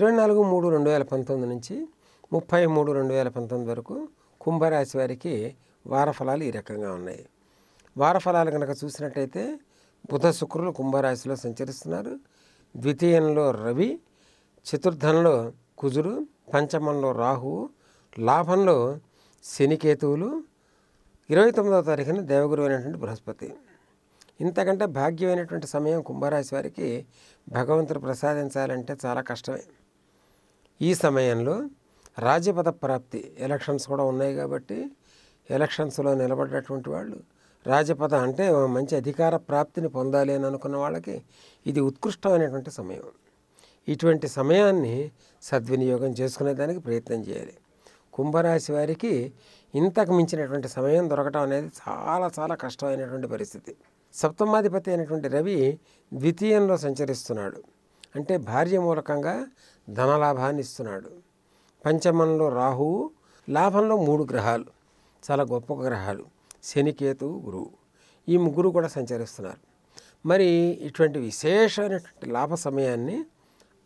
(24/3/2019) నుంచి 30/3/2019 వరకు కుంభరాశి వారికి వారఫలాలు ఈ రకంగా ఉన్నాయి. వారఫలాలు కనుక చూసినట్టయితే బుధ శుక్రులు కుంభరాశిలో సంచరిస్తున్నారు. ద్వితీయంలో రవి, చతుర్థంలో కుజుడు, పంచమంలో రాహువు, లాభంలో శనికేతువులు, 29వ తారీఖున దేవగురు అయినటువంటి బృహస్పతి. ఇంతకంటే భాగ్యమైనటువంటి సమయం కుంభరాశి వారికి భగవంతుడు ప్రసాదించాలంటే చాలా కష్టమే. ఈ సమయంలో రాజ్యపద ప్రాప్తి, ఎలక్షన్స్ కూడా ఉన్నాయి కాబట్టి ఎలక్షన్స్లో నిలబడ్డటువంటి వాళ్ళు రాజపద అంటే మంచి అధికార ప్రాప్తిని పొందాలి అని అనుకున్న వాళ్ళకి ఇది ఉత్కృష్టమైనటువంటి సమయం. ఇటువంటి సమయాన్ని సద్వినియోగం చేసుకునేదానికి ప్రయత్నం చేయాలి. కుంభరాశి వారికి ఇంతకు మించినటువంటి సమయం దొరకటం అనేది చాలా చాలా కష్టమైనటువంటి పరిస్థితి. సప్తమాధిపతి అయినటువంటి రవి ద్వితీయంలో సంచరిస్తున్నాడు, అంటే భార్య మూలకంగా ధనలాభాన్ని ఇస్తున్నాడు. పంచమంలో రాహువు, లాభంలో 3 గ్రహాలు, చాలా గొప్ప గ్రహాలు, శనికేతువు, గురువు, ఈ ముగ్గురు కూడా సంచరిస్తున్నారు. మరి ఇటువంటి విశేషమైనటువంటి లాభ సమయాన్ని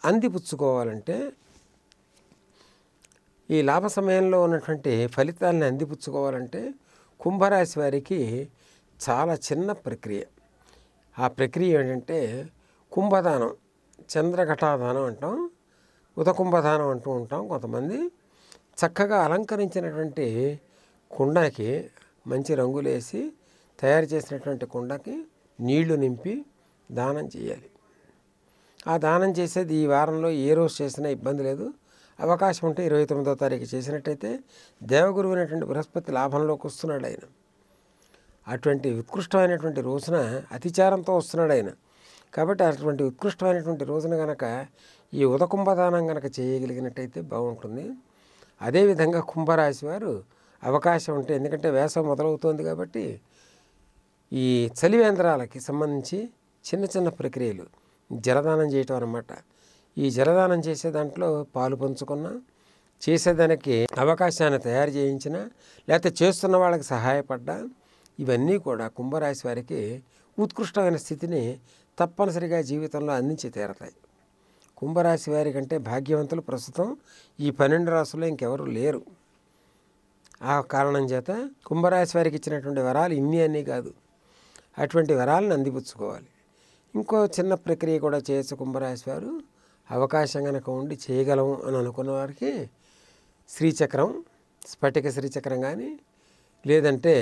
అందిపుచ్చుకోవాలంటే, ఈ లాభ సమయంలో ఉన్నటువంటి ఫలితాలను అందిపుచ్చుకోవాలంటే కుంభరాశి వారికి చాలా చిన్న ప్రక్రియ. ఆ ప్రక్రియ ఏంటంటే కుంభదానం, చంద్రఘటాదానం అంటాం, ఉదకుంభదానం అంటూ ఉంటాం. కొంతమంది చక్కగా అలంకరించినటువంటి కుండకి మంచి రంగులేసి తయారు చేసినటువంటి కుండకి నీళ్లు నింపి దానం చేయాలి. ఆ దానం చేసేది ఈ వారంలో ఏ రోజు చేసినా ఇబ్బంది లేదు. అవకాశం ఉంటే 29వ తారీఖు చేసినట్టయితే దేవగురువు అయినటువంటి బృహస్పతి లాభంలోకి వస్తున్నాడు ఆయన. అటువంటి ఉత్కృష్టమైనటువంటి రోజున అతిచారంతో వస్తున్నాడు ఆయన. కాబట్టి అటువంటి ఉత్కృష్టమైనటువంటి రోజున కనుక ఈ ఉదకుంభదానం కనుక చేయగలిగినట్టయితే బాగుంటుంది. అదేవిధంగా కుంభరాశి వారు అవకాశం ఉంటే, ఎందుకంటే వేసవి మొదలవుతోంది కాబట్టి ఈ చలివేంద్రాలకి సంబంధించి చిన్న చిన్న ప్రక్రియలు జలదానం చేయటం అన్నమాట. ఈ జలదానం చేసే దాంట్లో పాలు పంచుకున్నా, చేసేదానికి అవకాశాన్ని తయారు చేయించిన, లేకపోతే చేస్తున్న వాళ్ళకి సహాయపడ్డా, ఇవన్నీ కూడా కుంభరాశి వారికి ఉత్కృష్టమైన స్థితిని తప్పనిసరిగా జీవితంలో అందించి తీరతాయి. కుంభరాశి వారి కంటే భాగ్యవంతులు ప్రస్తుతం ఈ 12 రాశుల్లో ఇంకెవరు లేరు. ఆ కారణం చేత కుంభరాశి వారికి ఇచ్చినటువంటి వరాలు ఇన్ని అన్నీ కాదు, అటువంటి వరాలను అందిపుచ్చుకోవాలి. ఇంకో చిన్న ప్రక్రియ కూడా చేయొచ్చు కుంభరాశి వారు. అవకాశం కనుక ఉండి చేయగలం అని అనుకున్న వారికి శ్రీచక్రం, స్ఫటిక శ్రీచక్రం కానీ, లేదంటే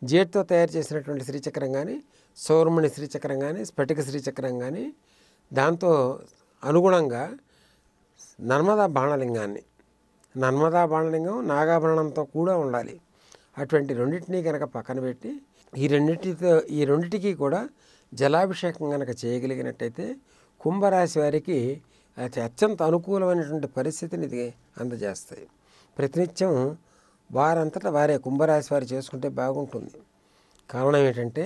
జేట్తో తయారు చేసినటువంటి శ్రీచక్రం కానీ, సౌరమణి శ్రీచక్రం కానీ, స్ఫటిక శ్రీచక్రం కానీ, దాంతో అనుగుణంగా నర్మదా బాణలింగాన్ని, నర్మదా బాణలింగం నాగాభరణంతో కూడా ఉండాలి. అటువంటి రెండింటినీ కనుక పక్కన పెట్టి ఈ రెండింటికి కూడా జలాభిషేకం కనుక చేయగలిగినట్టయితే కుంభరాశి వారికి అత్యంత అనుకూలమైనటువంటి పరిస్థితిని ఇది అందజేస్తాయి. ప్రతినిత్యం వారంతటా వారే కుంభరాశి వారు చేసుకుంటే బాగుంటుంది. కారణం ఏంటంటే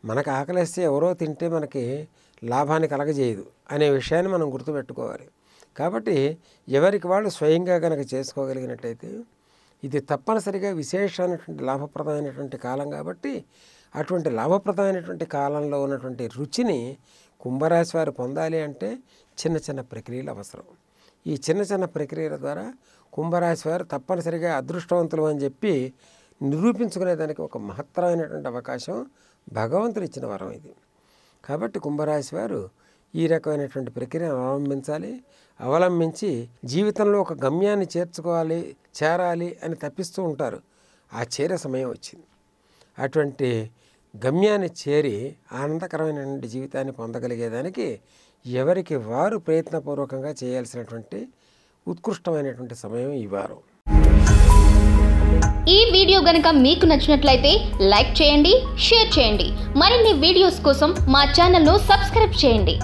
మనకు ఆకలిస్తే ఎవరో తింటే మనకి లాభాన్ని కలగజేయదు అనే విషయాన్ని మనం గుర్తుపెట్టుకోవాలి. కాబట్టి ఎవరికి వాళ్ళు స్వయంగా కనుక చేసుకోగలిగినట్టయితే ఇది తప్పనిసరిగా విశేషమైనటువంటి లాభప్రదమైనటువంటి కాలం. కాబట్టి అటువంటి లాభప్రదమైనటువంటి కాలంలో ఉన్నటువంటి రుచిని కుంభరాశి వారు పొందాలి అంటే చిన్న చిన్న ప్రక్రియలు అవసరం. ఈ చిన్న చిన్న ప్రక్రియల ద్వారా కుంభరాశి వారు తప్పనిసరిగా అదృష్టవంతులు అని చెప్పి నిరూపించుకునేదానికి ఒక మహత్తరమైనటువంటి అవకాశం భగవంతుడు ఇచ్చిన వరం ఇది. కాబట్టి కుంభరాశి వారు ఈ రకమైనటువంటి ప్రక్రియను అవలంబించి జీవితంలో ఒక గమ్యాన్ని చేరాలి అని తప్పిస్తూ ఉంటారు. ఆ చేరే సమయం వచ్చింది. అటువంటి గమ్యాన్ని చేరి ఆనందకరమైనటువంటి జీవితాన్ని పొందగలిగేదానికి ఎవరికి వారు ప్రయత్నపూర్వకంగా చేయాల్సినటువంటి ఉత్కృష్టమైనటువంటి సమయం ఈ వారం. ఈ వీడియో గనుక మీకు నచ్చినట్లయితే లైక్ చేయండి, షేర్ చేయండి. మరిన్ని వీడియోస్ కోసం మా ఛానల్ను సబ్స్క్రైబ్ చేయండి.